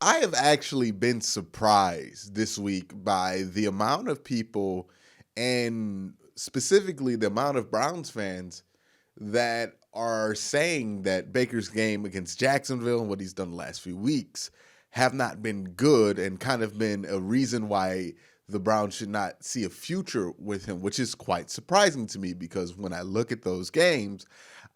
I have actually been surprised this week by the amount of people and specifically the amount of Browns fans that are saying that Baker's game against Jacksonville and what he's done the last few weeks have not been good and kind of been a reason why the Browns should not see a future with him, which is quite surprising to me because when I look at those games,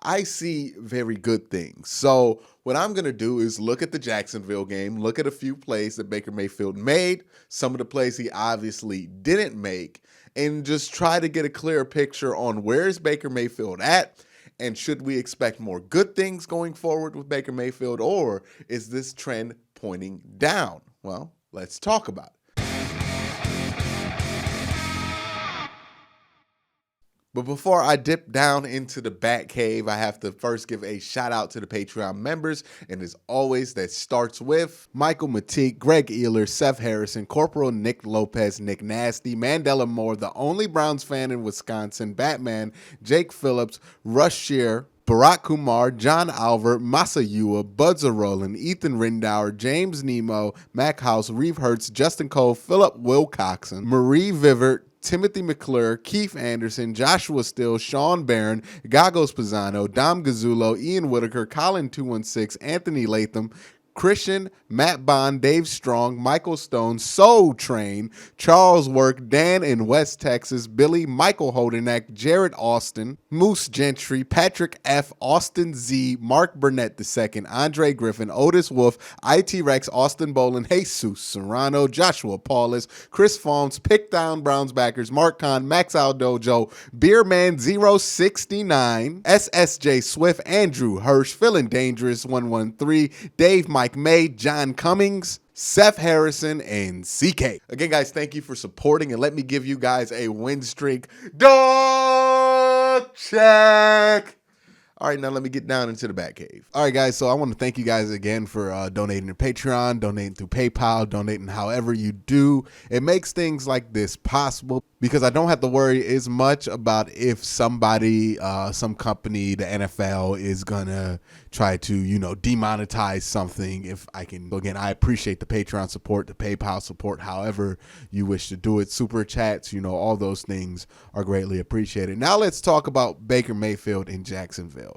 I see very good things. So, what I'm going to do is look at the Jacksonville game, look at a few plays that Baker Mayfield made, some of the plays he obviously didn't make, and just try to get a clearer picture on where is Baker Mayfield at, and should we expect more good things going forward with Baker Mayfield, or is this trend pointing down? Well, let's talk about it. But before I dip down into the Bat Cave, I have to first give a shout out to the Patreon members. And as always, that starts with Michael Mateek, Greg Ealer, Seth Harrison, Corporal Nick Lopez, Nick Nasty, Mandela Moore, the only Browns fan in Wisconsin, Batman, Jake Phillips, Rush Shear, Barack Kumar, John Alver, Masayua, Budza Roland, Ethan Rindauer, James Nemo, Mac House, Reeve Hertz, Justin Cole, Philip Wilcoxon, Marie Vivert, Timothy McClure, Keith Anderson, Joshua Still, Sean Barron, Gagos Pisano, Dom Gazzulo, Ian Whitaker, Colin 216, Anthony Latham, Christian, Matt Bond, Dave Strong, Michael Stone, Soul Train, Charles Work, Dan in West Texas, Billy, Michael Holdenack, Jared Austin, Moose Gentry, Patrick F., Austin Z., Mark Burnett II, Andre Griffin, Otis Wolf, IT Rex, Austin Bolin, Jesus Serrano, Joshua Paulus, Chris Fawns, Pick Down Browns Backers, Mark Kahn, Max Aldojo, Beerman 069, SSJ Swift, Andrew Hirsch, Feeling Dangerous 113, Dave Mike May, John Cummings, Seth Harrison, and CK. Again, guys, thank you for supporting, and let me give you guys a win streak dog check. All right, now let me get down into the Batcave. All right, guys, so I want to thank you guys again for donating to Patreon, donating through PayPal, donating however you do. It makes things like this possible because I don't have to worry as much about if somebody, some company, the NFL is going to try to, demonetize something if I can. So again, I appreciate the Patreon support, the PayPal support, however you wish to do it. Super chats, all those things are greatly appreciated. Now let's talk about Baker Mayfield in Jacksonville.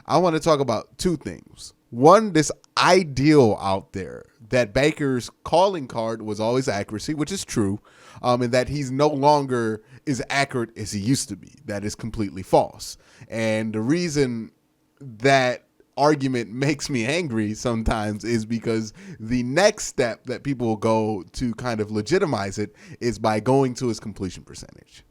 I want to talk about two things. One, this ideal out there that Baker's calling card was always accuracy, which is true, and that he's no longer as accurate as he used to be. That is completely false. And the reason that argument makes me angry sometimes is because the next step that people will go to kind of legitimize it is by going to his completion percentage.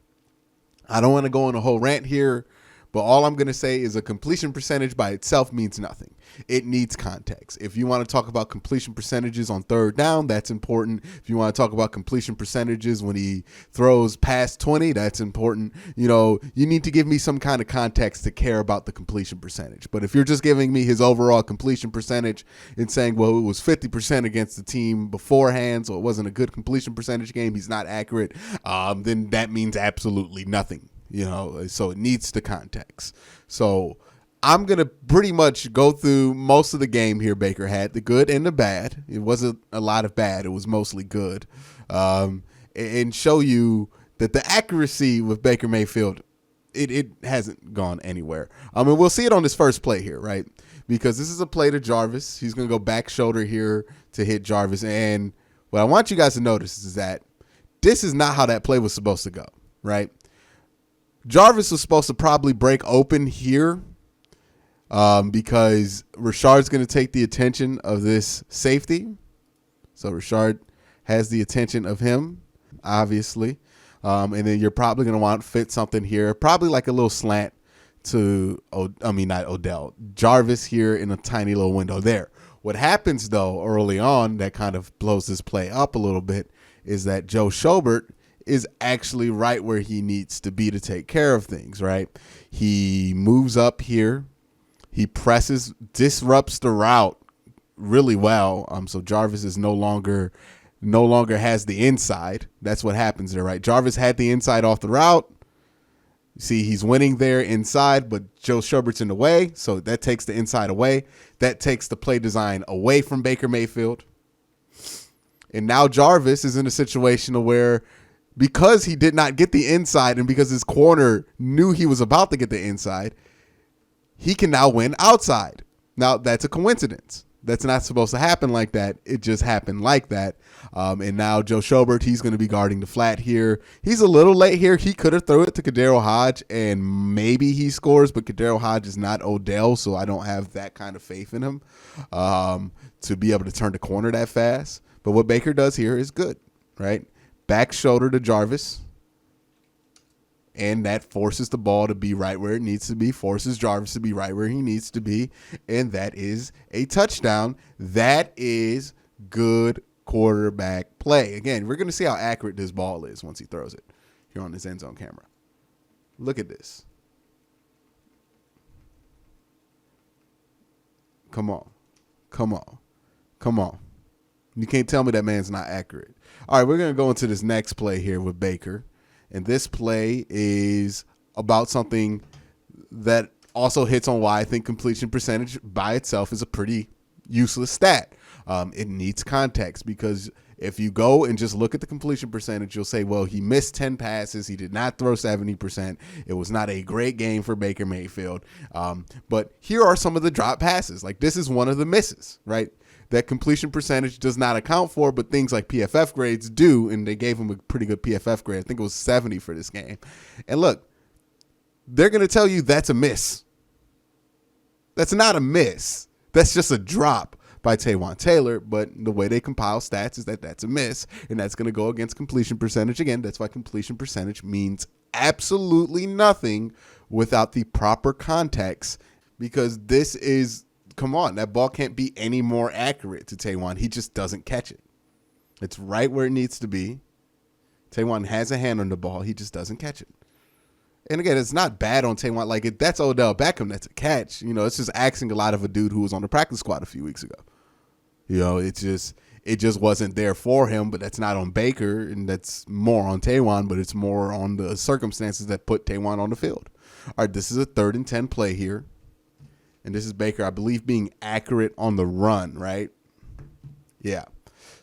I don't want to go on a whole rant here, but all I'm going to say is a completion percentage by itself means nothing. It needs context. If you want to talk about completion percentages on third down, that's important. If you want to talk about completion percentages when he throws past 20, that's important. You need to give me some kind of context to care about the completion percentage. But if you're just giving me his overall completion percentage and saying, well, it was 50% against the team beforehand, so it wasn't a good completion percentage game, he's not accurate, then that means absolutely nothing. So it needs the context. So I'm going to pretty much go through most of the game here Baker had, the good and the bad. It wasn't a lot of bad. It was mostly good. And show you that the accuracy with Baker Mayfield, it hasn't gone anywhere. And we'll see it on this first play here, right? Because this is a play to Jarvis. He's going to go back shoulder here to hit Jarvis. And what I want you guys to notice is that this is not how that play was supposed to go, right? Jarvis was supposed to probably break open here because Rashard's going to take the attention of this safety. So Rashard has the attention of him, obviously. And then you're probably going to want to fit something here, probably like a little slant to, not Odell, Jarvis here in a tiny little window there. What happens, though, early on that kind of blows this play up a little bit is that Joe Schobert is actually right where he needs to be to take care of things, right? He moves up here. He presses, disrupts the route really well. So Jarvis is no longer has the inside. That's what happens there, right? Jarvis had the inside off the route. See, he's winning there inside, but Joe Schobert's in the way, so that takes the inside away. That takes the play design away from Baker Mayfield. And now Jarvis is in a situation where, because he did not get the inside and because his corner knew he was about to get the inside, he can now win outside. Now, that's a coincidence. That's not supposed to happen like that. It just happened like that. And now Joe Schobert, he's going to be guarding the flat here. He's a little late here. He could have thrown it to Kadero Hodge, and maybe he scores, but Kadero Hodge is not Odell, so I don't have that kind of faith in him to be able to turn the corner that fast. But what Baker does here is good, right? Back shoulder to Jarvis, and that forces the ball to be right where it needs to be, forces Jarvis to be right where he needs to be, and that is a touchdown. That is good quarterback play. Again, we're going to see how accurate this ball is once he throws it here on this end zone camera. Look at this. Come on. Come on. Come on. You can't tell me that man's not accurate. All right, we're going to go into this next play here with Baker. And this play is about something that also hits on why I think completion percentage by itself is a pretty useless stat. It needs context, because if you go and just look at the completion percentage, you'll say, well, he missed 10 passes. He did not throw 70%. It was not a great game for Baker Mayfield. But here are some of the drop passes. Like, this is one of the misses, right? That completion percentage does not account for, but things like PFF grades do, and they gave him a pretty good PFF grade. I think it was 70 for this game. And look, they're going to tell you that's a miss. That's not a miss. That's just a drop by Taywan Taylor, but the way they compile stats is that that's a miss, and that's going to go against completion percentage. Again, that's why completion percentage means absolutely nothing without the proper context, because this is, come on, that ball can't be any more accurate to Taywan. He just doesn't catch it. It's right where it needs to be. Taywan has a hand on the ball. He just doesn't catch it. And again, it's not bad on Taywan. Like, that's Odell Beckham. That's a catch. You know, it's just asking a lot of a dude who was on the practice squad a few weeks ago. You know, it just wasn't there for him, but that's not on Baker, and that's more on Taywan, but it's more on the circumstances that put Taywan on the field. All right, this is a 3rd and 10 play here. And this is Baker, I believe, being accurate on the run, right? Yeah.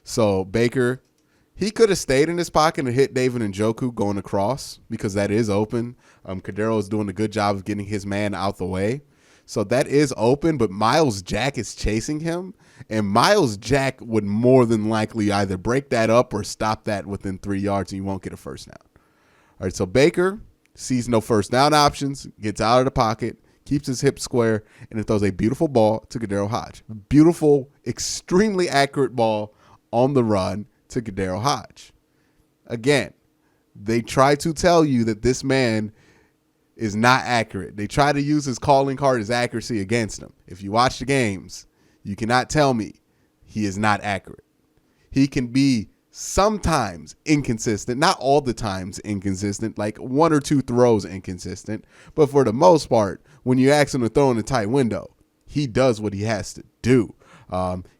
So Baker, he could have stayed in his pocket and hit David Njoku going across, because that is open. Kadero is doing a good job of getting his man out the way. So that is open, but Miles Jack is chasing him. And Miles Jack would more than likely either break that up or stop that within 3 yards, and you won't get a first down. All right, so Baker sees no first down options, gets out of the pocket, keeps his hips square, and it throws a beautiful ball to Kadero Hodge. Beautiful, extremely accurate ball on the run to Kadero Hodge. Again, they try to tell you that this man is not accurate. They try to use his calling card, his accuracy, against him. If you watch the games, you cannot tell me he is not accurate. He can be sometimes inconsistent, not all the times inconsistent, like 1 or 2 throws inconsistent, but for the most part, when you ask him to throw in a tight window, he does what he has to do.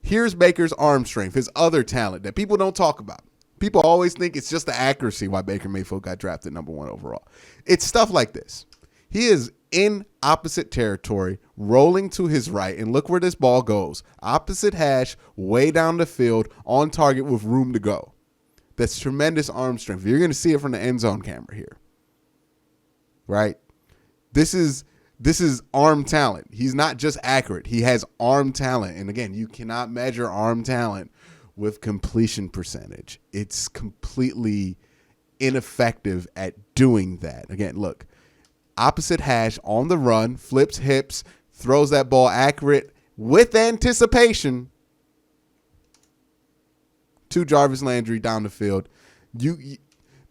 Here's Baker's arm strength, his other talent that people don't talk about. People always think it's just the accuracy why Baker Mayfield got drafted number 1 overall. It's stuff like this. He is in opposite territory, rolling to his right, and look where this ball goes. Opposite hash, way down the field, on target with room to go. That's tremendous arm strength. You're going to see it from the end zone camera here. Right? This is arm talent. He's not just accurate. He has arm talent. And again, you cannot measure arm talent with completion percentage. It's completely ineffective at doing that. Again, look, opposite hash on the run, flips hips, throws that ball accurate with anticipation to Jarvis Landry down the field.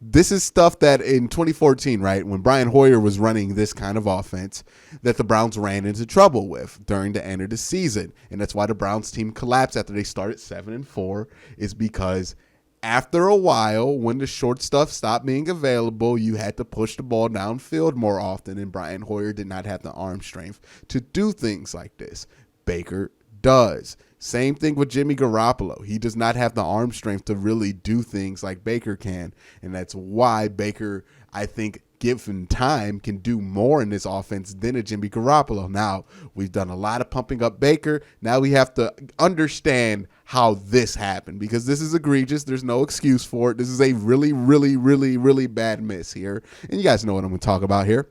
This is stuff that in 2014, right, when Brian Hoyer was running this kind of offense, that the Browns ran into trouble with during the end of the season. And that's why the Browns team collapsed after they started 7-4, is because after a while, when the short stuff stopped being available, you had to push the ball downfield more often, and Brian Hoyer did not have the arm strength to do things like this. Baker does. Same thing with Jimmy Garoppolo. He does not have the arm strength to really do things like Baker can, and that's why Baker, I think, given time, can do more in this offense than a Jimmy Garoppolo. Now, we've done a lot of pumping up Baker. Now we have to understand how this happened, because this is egregious. There's no excuse for it. This is a really, really, really, really bad miss here. And you guys know what I'm going to talk about here.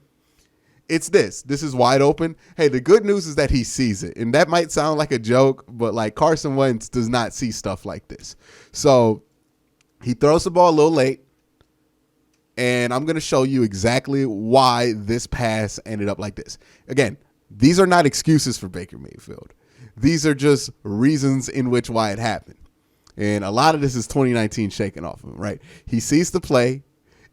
It's this. This is wide open. Hey, the good news is that he sees it. And that might sound like a joke, but like Carson Wentz does not see stuff like this. So he throws the ball a little late. And I'm going to show you exactly why this pass ended up like this. Again, these are not excuses for Baker Mayfield. These are just reasons in which why it happened. And a lot of this is 2019 shaking off of him, right? He sees the play,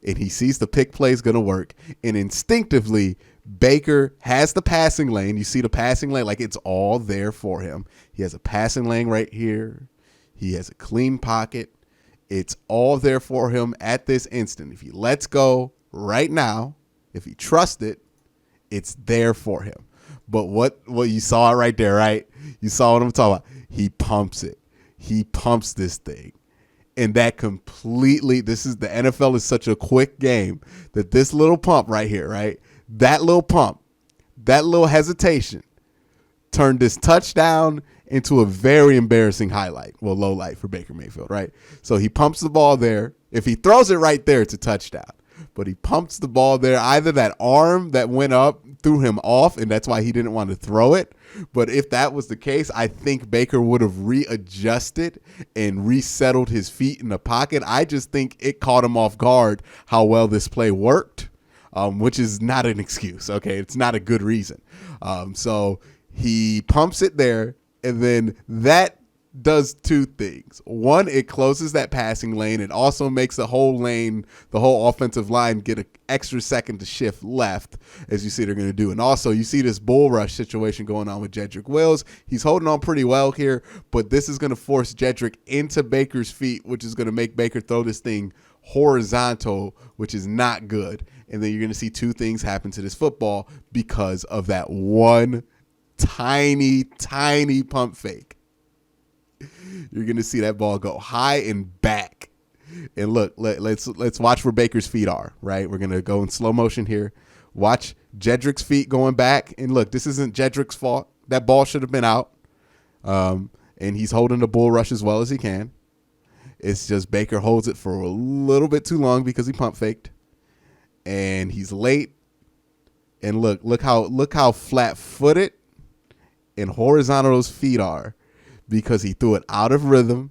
and he sees the pick play is going to work. And instinctively, Baker has the passing lane. You see the passing lane, like it's all there for him. He has a passing lane right here. He has a clean pocket. It's all there for him at this instant. If he lets go right now, if he trusts it, it's there for him. But what you saw it right there, right? You saw what I'm talking about. He pumps it. He pumps this thing. And that completely, the NFL is such a quick game that this little pump right here, right? That little pump, that little hesitation turned this touchdown into a very embarrassing highlight. Well, low light for Baker Mayfield, right? So he pumps the ball there. If he throws it right there, it's a touchdown. But he pumps the ball there. Either that arm that went up threw him off, and that's why he didn't want to throw it. But if that was the case, I think Baker would have readjusted and resettled his feet in the pocket. I just think it caught him off guard how well this play worked, which is not an excuse, okay? It's not a good reason. So he pumps it there, and then that does two things. One, it closes that passing lane. It also makes the whole lane, the whole offensive line, get an extra second to shift left, as you see they're going to do. And also, you see this bull rush situation going on with Jedrick Wills. He's holding on pretty well here, but this is going to force Jedrick into Baker's feet, which is going to make Baker throw this thing horizontal, which is not good. And then you're going to see two things happen to this football because of that one tiny, tiny pump fake. You're going to see that ball go high and back. And look, let's watch where Baker's feet are, right? We're going to go in slow motion here. Watch Jedrick's feet going back. And look, this isn't Jedrick's fault. That ball should have been out. And he's holding the bull rush as well as he can. It's just Baker holds it for a little bit too long because he pump faked. And he's late. And look how flat-footed and horizontal those feet are, because he threw it out of rhythm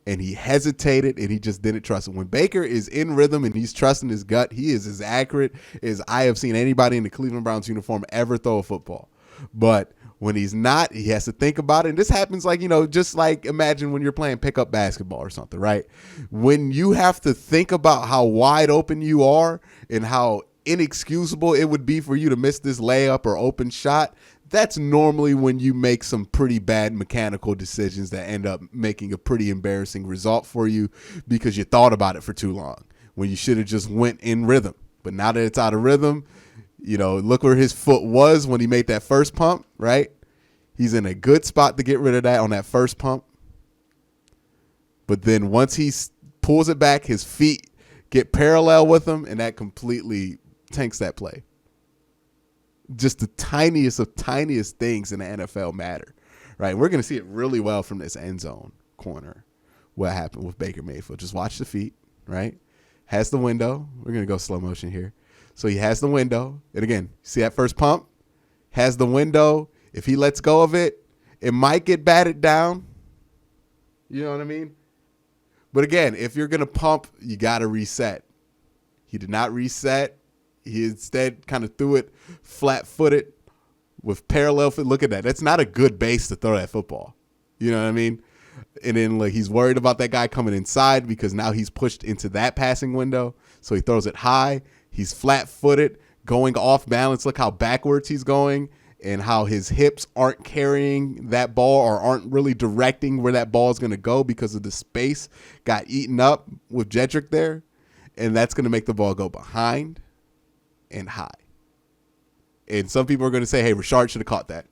and he hesitated and he just didn't trust it. When Baker is in rhythm and he's trusting his gut, he is as accurate as I have seen anybody in the Cleveland Browns uniform ever throw a football. But when he's not, he has to think about it. And this happens like, just like imagine when you're playing pickup basketball or something, right? When you have to think about how wide open you are and how inexcusable it would be for you to miss this layup or open shot, that's normally when you make some pretty bad mechanical decisions that end up making a pretty embarrassing result for you because you thought about it for too long when you should have just went in rhythm. But now that it's out of rhythm, look where his foot was when he made that first pump, right? He's in a good spot to get rid of that on that first pump. But then once he pulls it back, his feet get parallel with him, and that completely tanks that play. Just the tiniest of tiniest things in the NFL matter, right? We're going to see it really well from this end zone corner, what happened with Baker Mayfield. Just watch the feet, right? Has the window. We're going to go slow motion here. So he has the window. And again, see that first pump? Has the window. If he lets go of it, it might get batted down. You know what I mean? But again, if you're going to pump, you got to reset. He did not reset. He instead kind of threw it flat-footed with parallel foot. Look at that. That's not a good base to throw that football. You know what I mean? And then he's worried about that guy coming inside because now he's pushed into that passing window. So he throws it high. He's flat-footed, going off balance. Look how backwards he's going and how his hips aren't carrying that ball or aren't really directing where that ball is going to go because of the space got eaten up with Jedrick there. And that's going to make the ball go behind and high. And some people are going to say, hey, Rashard should have caught that.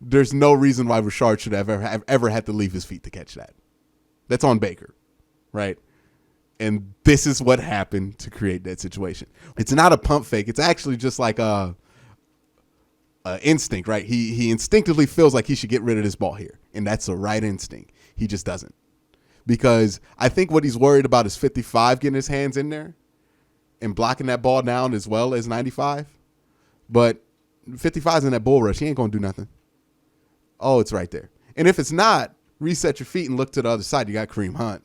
There's no reason why Rashard should have ever had to leave his feet to catch that. That's on Baker, right? And this is what happened to create that situation. It's not a pump fake. It's actually just like a instinct, right? He instinctively feels like he should get rid of this ball here, and that's the right instinct. He just doesn't. Because I think what he's worried about is 55 getting his hands in there and blocking that ball down as well as 95. But 55's in that bull rush. He ain't going to do nothing. Oh, it's right there. And if it's not, reset your feet and look to the other side. You got Kareem Hunt,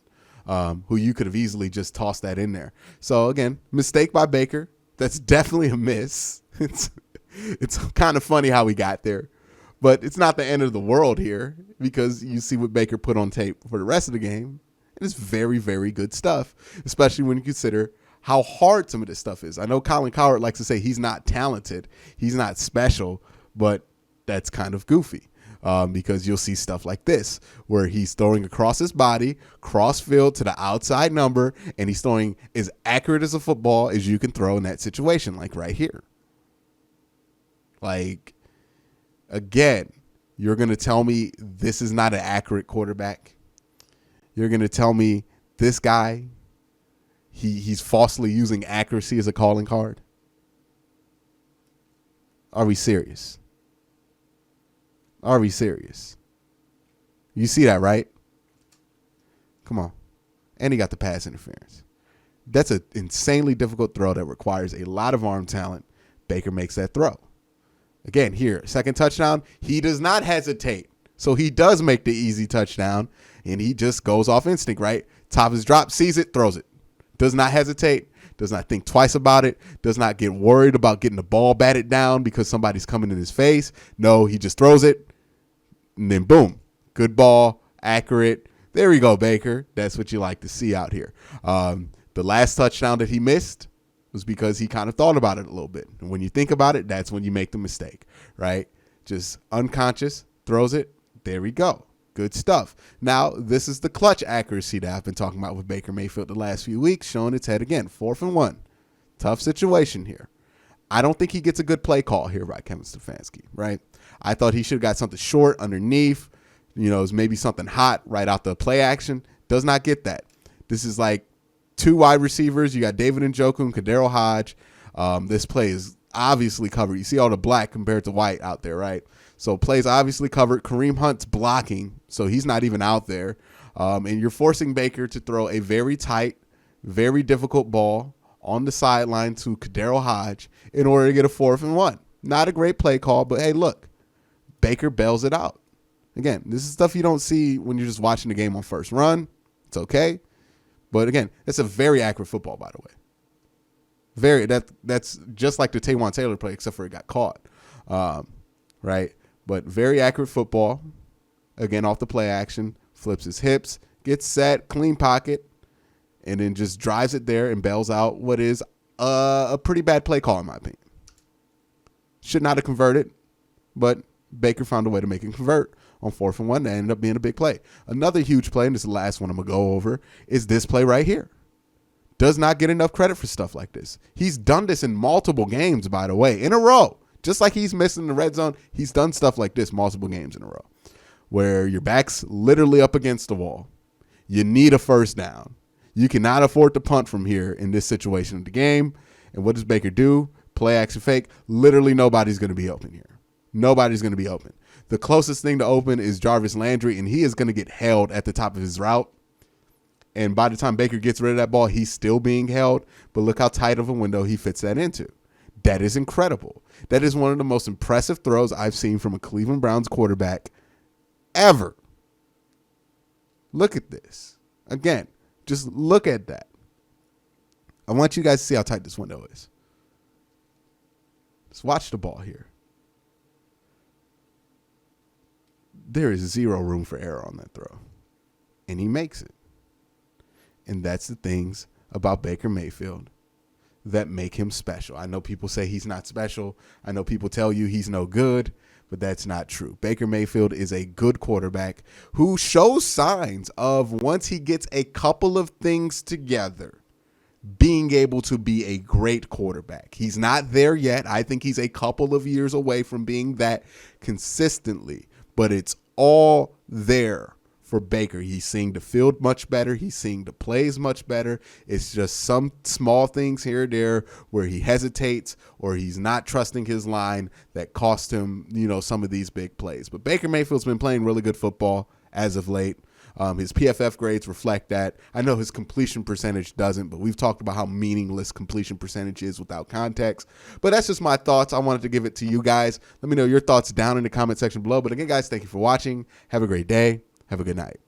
who you could have easily just tossed that in there. So, again, mistake by Baker. That's definitely a miss. It's kind of funny how he got there. But it's not the end of the world here because you see what Baker put on tape for the rest of the game. And it's very, very good stuff, especially when you consider how hard some of this stuff is. I know Colin Cowherd likes to say he's not talented, he's not special, but that's kind of goofy because you'll see stuff like this where he's throwing across his body, cross field to the outside number, and he's throwing as accurate as a football as you can throw in that situation, like right here. Like, again, you're going to tell me this is not an accurate quarterback? You're going to tell me this guy, he's falsely using accuracy as a calling card? Are we serious? Are we serious? You see that, right? Come on. And he got the pass interference. That's an insanely difficult throw that requires a lot of arm talent. Baker makes that throw. Again, here, second touchdown, he does not hesitate. So he does make the easy touchdown, and he just goes off instinct, right? Top of his drop, sees it, throws it. Does not hesitate, does not think twice about it, does not get worried about getting the ball batted down because somebody's coming in his face. No, he just throws it, and then boom, good ball, accurate. There we go, Baker. That's what you like to see out here. The last touchdown that he missed was because he kind of thought about it a little bit. And when you think about it, that's when you make the mistake, right? Just unconscious, throws it. There we go. Good stuff. Now, this is the clutch accuracy that I've been talking about with Baker Mayfield the last few weeks, showing its head again. 4th and 1. Tough situation here. I don't think he gets a good play call here by Kevin Stefanski, right? I thought he should have got something short underneath, maybe something hot right out the play action. Does not get that. This is like 2 wide receivers. You got David Njoku and Kadero Hodge. This play is obviously covered. You see all the black compared to white out there, right? So plays obviously covered. Kareem Hunt's blocking, so he's not even out there. And you're forcing Baker to throw a very tight, very difficult ball on the sideline to Kadero Hodge in order to get a 4th and 1. Not a great play call, but hey, look, Baker bails it out. Again, this is stuff you don't see when you're just watching the game on first run. It's okay. But again, it's a very accurate football, by the way. That's just like the Taywan Taylor play, except for it got caught. Right? But very accurate football. Again, off the play action, flips his hips, gets set, clean pocket, and then just drives it there and bails out what is a pretty bad play call, in my opinion. Should not have converted, but Baker found a way to make it convert on 4th and 1 that ended up being a big play. Another huge play, and this is the last one I'm going to go over, is this play right here. Does not get enough credit for stuff like this. He's done this in multiple games, by the way, in a row. Just like he's missing the red zone, he's done stuff like this multiple games in a row where your back's literally up against the wall. You need a first down. You cannot afford to punt from here in this situation of the game. And what does Baker do? Play action fake. Literally nobody's going to be open here. Nobody's going to be open. The closest thing to open is Jarvis Landry, and he is going to get held at the top of his route. And by the time Baker gets rid of that ball, he's still being held. But look how tight of a window he fits that into. That is incredible. That is one of the most impressive throws I've seen from a Cleveland Browns quarterback ever. Look at this. Again, just look at that. I want you guys to see how tight this window is. Just watch the ball here. There is zero room for error on that throw. And he makes it. And that's the things about Baker Mayfield that make him special. I know people say he's not special. I know people tell you he's no good, but that's not true. Baker Mayfield is a good quarterback who shows signs of, once he gets a couple of things together, being able to be a great quarterback. He's not there yet. I think he's a couple of years away from being that consistently, but it's all there for Baker. He's seeing the field much better. He's seeing the plays much better. It's just some small things here or there where he hesitates or he's not trusting his line that cost him, some of these big plays. But Baker Mayfield's been playing really good football as of late. His PFF grades reflect that. I know his completion percentage doesn't, but we've talked about how meaningless completion percentage is without context. But that's just my thoughts. I wanted to give it to you guys. Let me know your thoughts down in the comment section below. But again, guys, thank you for watching. Have a great day. Have a good night.